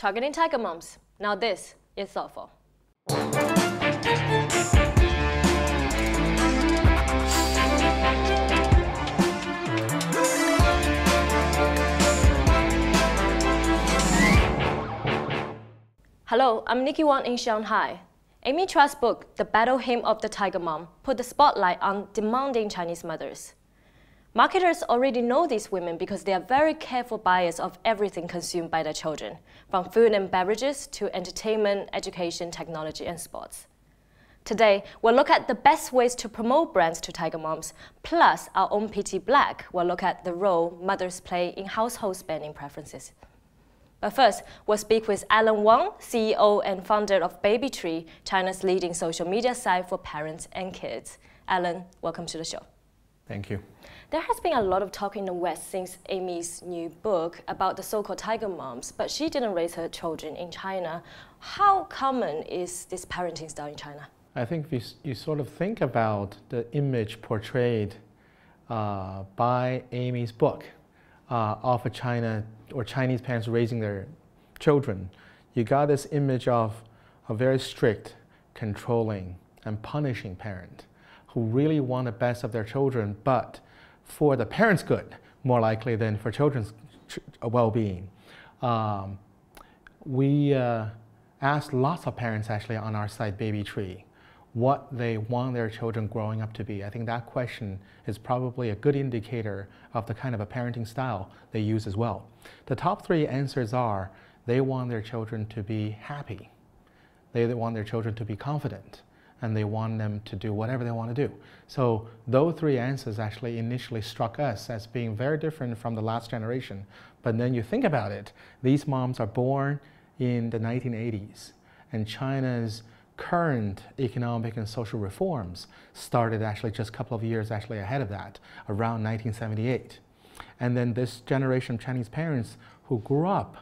Targeting tiger moms. Now this is thoughtful. Hello, I'm Nikki Wang in Shanghai. Amy Trust's book, The Battle Hymn of the Tiger Mom, put the spotlight on demanding Chinese mothers. Marketers already know these women because they are very careful buyers of everything consumed by their children, from food and beverages to entertainment, education, technology, and sports. Today, we'll look at the best ways to promote brands to tiger moms, plus our own PT Black will look at the role mothers play in household spending preferences. But first, we'll speak with Alan Wang, CEO and founder of Baby Tree, China's leading social media site for parents and kids. Alan, welcome to the show. Thank you. There has been a lot of talk in the West since Amy's new book about the so-called tiger moms, but she didn't raise her children in China. How common is this parenting style in China? I think if you sort of think about the image portrayed by Amy's book of a China or Chinese parents raising their children, you got this image of a very strict, controlling, and punishing parent who really want the best of their children, but for the parents' good, more likely than for children's well-being. We asked lots of parents actually on our site, Baby Tree, what they want their children growing up to be. I think that question is probably a good indicator of the kind of a parenting style they use as well. The top three answers are they want their children to be happy, they want their children to be confident, and they want them to do whatever they want to do. So those three answers actually initially struck us as being very different from the last generation. But then you think about it, these moms are born in the 1980s, and China's current economic and social reforms started actually just a couple of years actually ahead of that, around 1978. And then this generation of Chinese parents who grew up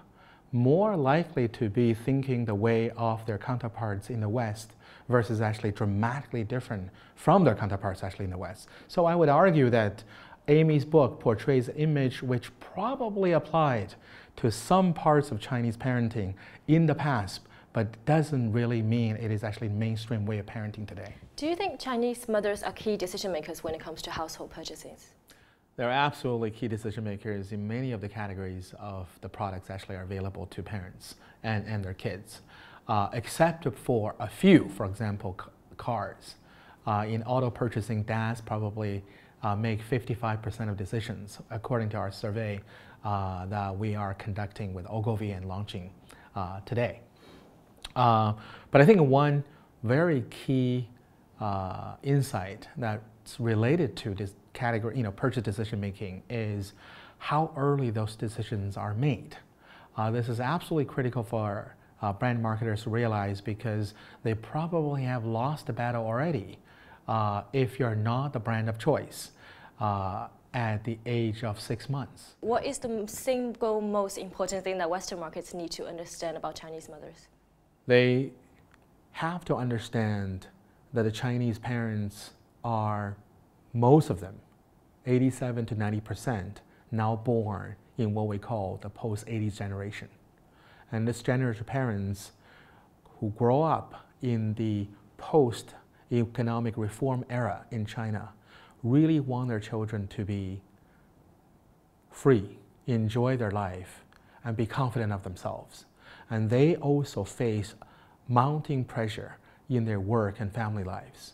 more likely to be thinking the way of their counterparts in the West versus actually dramatically different from their counterparts actually in the West. So I would argue that Amy's book portrays an image which probably applied to some parts of Chinese parenting in the past, but doesn't really mean it is actually mainstream way of parenting today. Do you think Chinese mothers are key decision makers when it comes to household purchases? They're absolutely key decision makers in many of the categories of the products actually are available to parents and their kids, except for a few, for example, cars. In auto purchasing, dads probably make 55% of decisions, according to our survey that we are conducting with Ogilvy and launching today. But I think one very key insight that's related to this category, purchase decision making, is how early those decisions are made. This is absolutely critical for brand marketers to realize because they probably have lost the battle already if you're not the brand of choice at the age of 6 months. What is the single most important thing that Western markets need to understand about Chinese mothers? They have to understand that the Chinese parents are, most of them, 87 to 90%, now born in what we call the post-80s generation. And this generation of parents who grow up in the post-economic reform era in China really want their children to be free, enjoy their life, and be confident of themselves. And they also face mounting pressure in their work and family lives.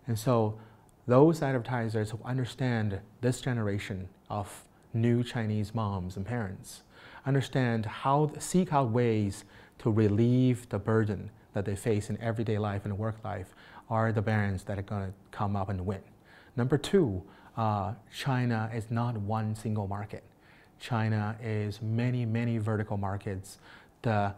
And so those advertisers who understand this generation of new Chinese moms and parents understand how to seek out ways to relieve the burden that they face in everyday life and work life are the brands that are going to come up and win. Number two, China is not one single market. China is many, many vertical markets. The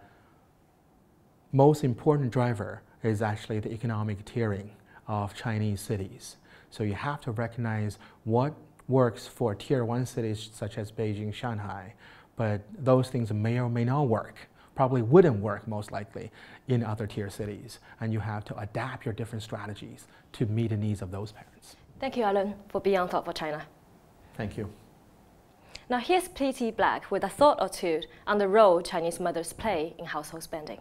most important driver is actually the economic tiering of Chinese cities. So you have to recognize what works for tier 1 cities such as Beijing, Shanghai, but those things may or may not work, probably wouldn't work most likely in other tier cities. And you have to adapt your different strategies to meet the needs of those parents. Thank you, Alan, for being on Thoughtful China. Thank you. Now here's P.T. Black with a thought or two on the role Chinese mothers play in household spending.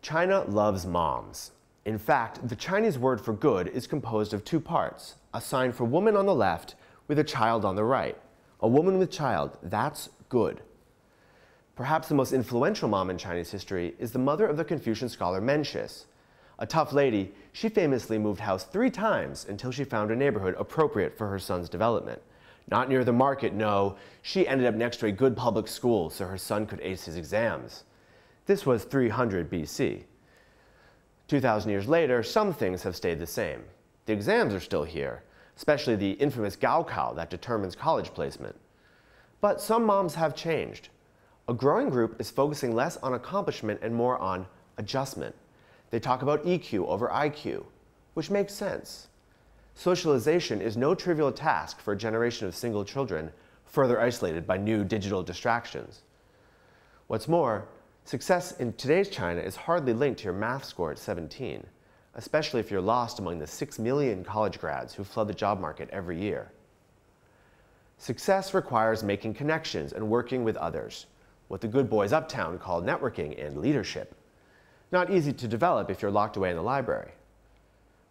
China loves moms. In fact, the Chinese word for good is composed of two parts, a sign for woman on the left with a child on the right. A woman with child, that's good. Perhaps the most influential mom in Chinese history is the mother of the Confucian scholar Mencius. A tough lady, she famously moved house 3 times until she found a neighborhood appropriate for her son's development. Not near the market, no. She ended up next to a good public school so her son could ace his exams. This was 300 BC. 2,000 years later, some things have stayed the same. The exams are still here, especially the infamous Gaokao that determines college placement. But some moms have changed. A growing group is focusing less on accomplishment and more on adjustment. They talk about EQ over IQ, which makes sense. Socialization is no trivial task for a generation of single children, further isolated by new digital distractions. What's more, success in today's China is hardly linked to your math score at 17, especially if you're lost among the 6 million college grads who flood the job market every year. Success requires making connections and working with others, what the good boys uptown call networking and leadership. Not easy to develop if you're locked away in the library.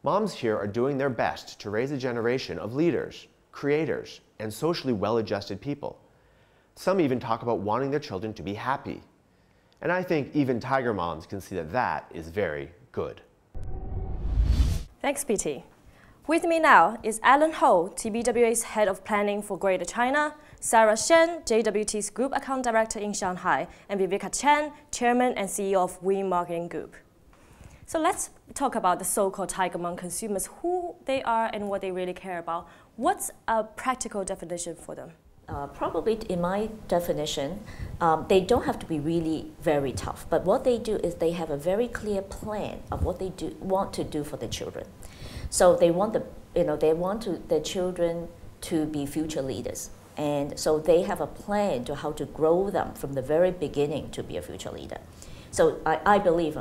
Moms here are doing their best to raise a generation of leaders, creators, and socially well-adjusted people. Some even talk about wanting their children to be happy. And I think even tiger moms can see that that is very good. Thanks, PT. With me now is Alan Ho, TBWA's Head of Planning for Greater China, Sarah Shen, JWT's Group Account Director in Shanghai, and Viveka Chen, Chairman and CEO of We Marketing Group. So let's talk about the so-called tiger mom consumers, who they are and what they really care about. What's a practical definition for them? Probably in my definition, they don't have to be really very tough, but what they do is they have a very clear plan of what they want to do for their children. So they want their children to be future leaders, and so they have a plan to how to grow them from the very beginning to be a future leader. So I believe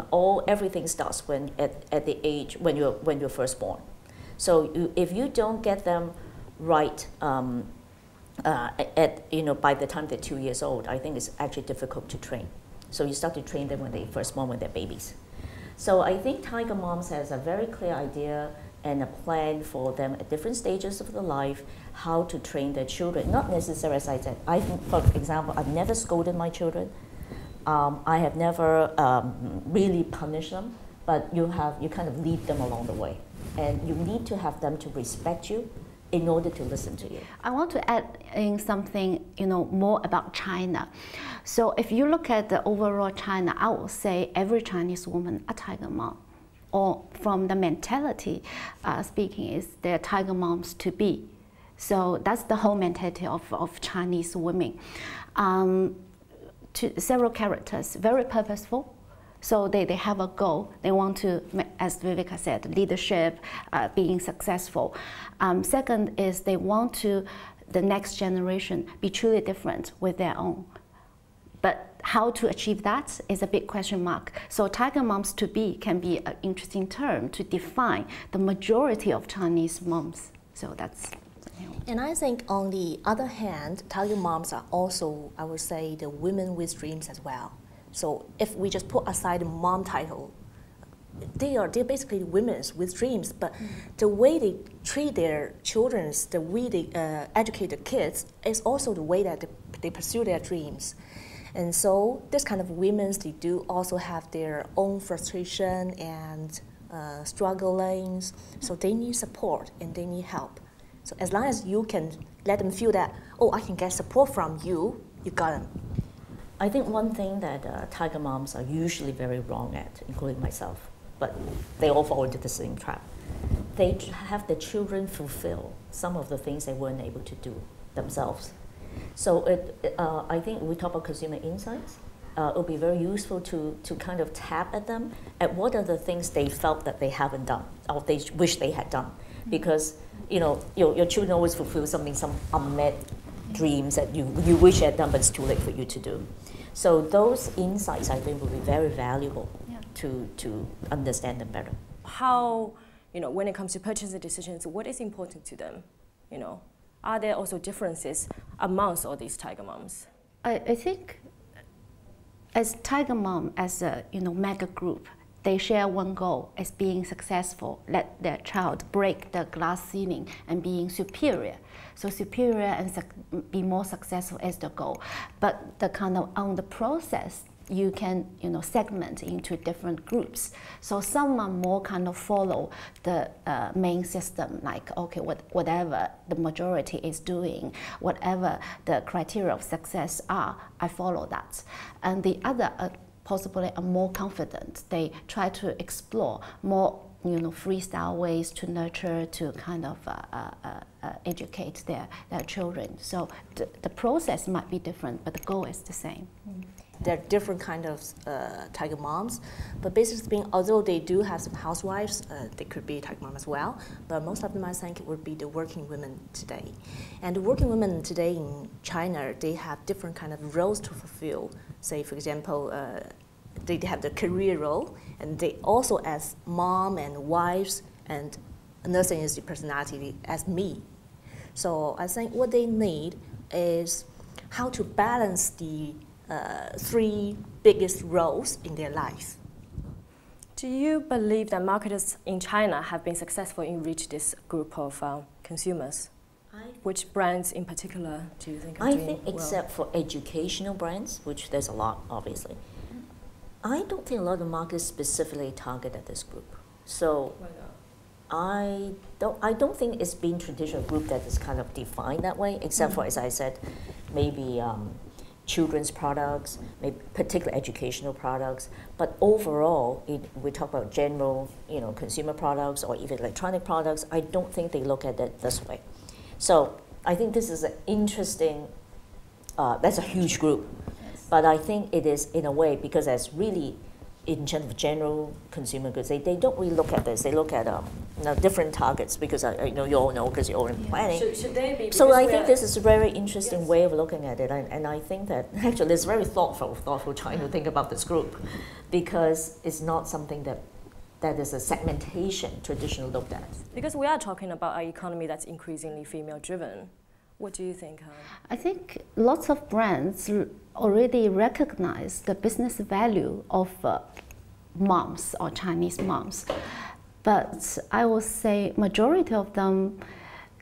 everything starts at the age when you're first born. So if you don't get them right by the time they're 2 years old, I think it's actually difficult to train. So you start to train them when they're first born, when they're babies. So I think Tiger Moms has a very clear idea and a plan for them at different stages of their life, how to train their children. Not necessarily, as I said, for example, I've never scolded my children. I have never really punished them, but you kind of lead them along the way. And you need to have them to respect you in order to listen to you. I want to add in something, more about China. So if you look at the overall China, I would say every Chinese woman a tiger mom, or from the mentality speaking, is they're tiger moms to be. So that's the whole mentality of Chinese women. Several characters, very purposeful. So they have a goal. They want to, as Viveka said, leadership, being successful. Second is they want the next generation be truly different with their own. But how to achieve that is a big question mark. So tiger moms to be can be an interesting term to define the majority of Chinese moms. So that's. And I think on the other hand, tiger moms are also, I would say, the women with dreams as well. So if we just put aside the mom title, they're basically women with dreams, but the way they treat their children, the way they educate the kids is also the way that they pursue their dreams. And so this kind of women, they do also have their own frustration and strugglings, so they need support and they need help. So as long as you can let them feel that, oh, I can get support from you, you got them. I think one thing that tiger moms are usually very wrong at, including myself, but they all fall into the same trap. They have the children fulfill some of the things they weren't able to do themselves. So I think we talk about consumer insights. It will be very useful to kind of tap at them at what are the things they felt that they haven't done or they wish they had done. Because your children always fulfill some unmet dreams that you wish you had done, but it's too late for you to do. So those insights, I think, will be very valuable to understand them better. How, when it comes to purchasing decisions, what is important to them? are there also differences amongst all these tiger moms? I think as Tiger Mom, as a mega group, they share one goal as being successful, let their child break the glass ceiling and being superior. So superior and be more successful is the goal. But the kind of on the process, you can segment into different groups. So some are more kind of follow the main system, like okay, whatever the majority is doing, whatever the criteria of success are, I follow that. And the other possibly are more confident. They try to explore more freestyle ways to nurture, to kind of educate their children. So the process might be different, but the goal is the same. There are different kind of tiger moms, but basically speaking, although they do have some housewives, they could be tiger mom as well, but most of them I think would be the working women today. And the working women today in China, they have different kind of roles to fulfill. Say for example, they have the career role, and they also as mom and wives, and another thing is the personality as me. So I think what they need is how to balance the three biggest roles in their life. Do you believe that marketers in China have been successful in reaching this group of consumers? Which brands in particular do you think are doing well? I think except for educational brands, which there's a lot, obviously, I don't think a lot of marketers specifically target at this group. So I don't think it's been traditional group that is kind of defined that way, except for, as I said, maybe children's products, maybe particular educational products. But overall, we talk about general, consumer products or even electronic products. I don't think they look at it this way. So I think this is an interesting. That's a huge group, but I think it is in a way because as really in terms of general consumer goods, they don't really look at this. They look at different targets because I know you all know because you're all in planning. Should they be? So I think this is a very interesting way of looking at it, and I think that actually it's very thoughtful trying to think about this group, because it's not something that is a segmentation traditionally looked at. Because we are talking about an economy that's increasingly female-driven. What do you think? I think lots of brands already recognize the business value of moms or Chinese moms, but I would say majority of them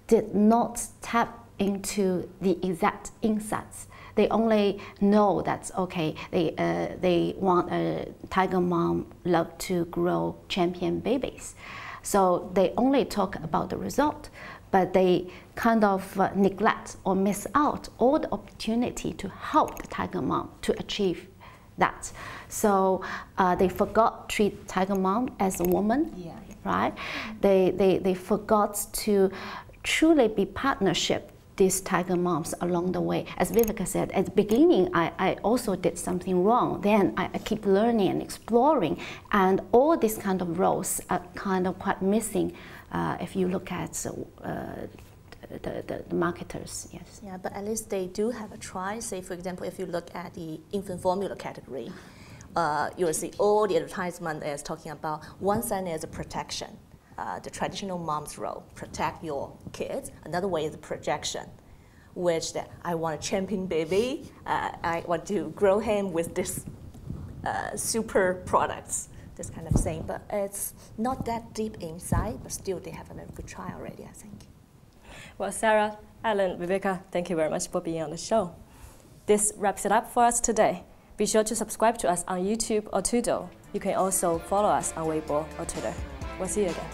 did not tap into the exact insights. They only know that okay, they want a tiger mom love to grow champion babies, so they only talk about the result. But they kind of neglect or miss out all the opportunity to help the tiger mom to achieve that. So they forgot to treat tiger mom as a woman, right? They forgot to truly be partnership these tiger moms along the way. As Viveka said, at the beginning, I also did something wrong. Then I keep learning and exploring, and all these kind of roles are kind of quite missing if you look at the marketers, yes. Yeah, but at least they do have a try. Say, for example, if you look at the infant formula category, you will see all the advertisement is talking about one side is protection, the traditional mom's role, protect your kids. Another way is projection, which I want a champion baby. I want to grow him with this super products. This kind of thing, but it's not that deep inside, but still they have a very good try already, I think. Well, Sarah, Alan, Viveka, thank you very much for being on the show. This wraps it up for us today. Be sure to subscribe to us on YouTube or Tudou. You can also follow us on Weibo or Twitter. We'll see you again.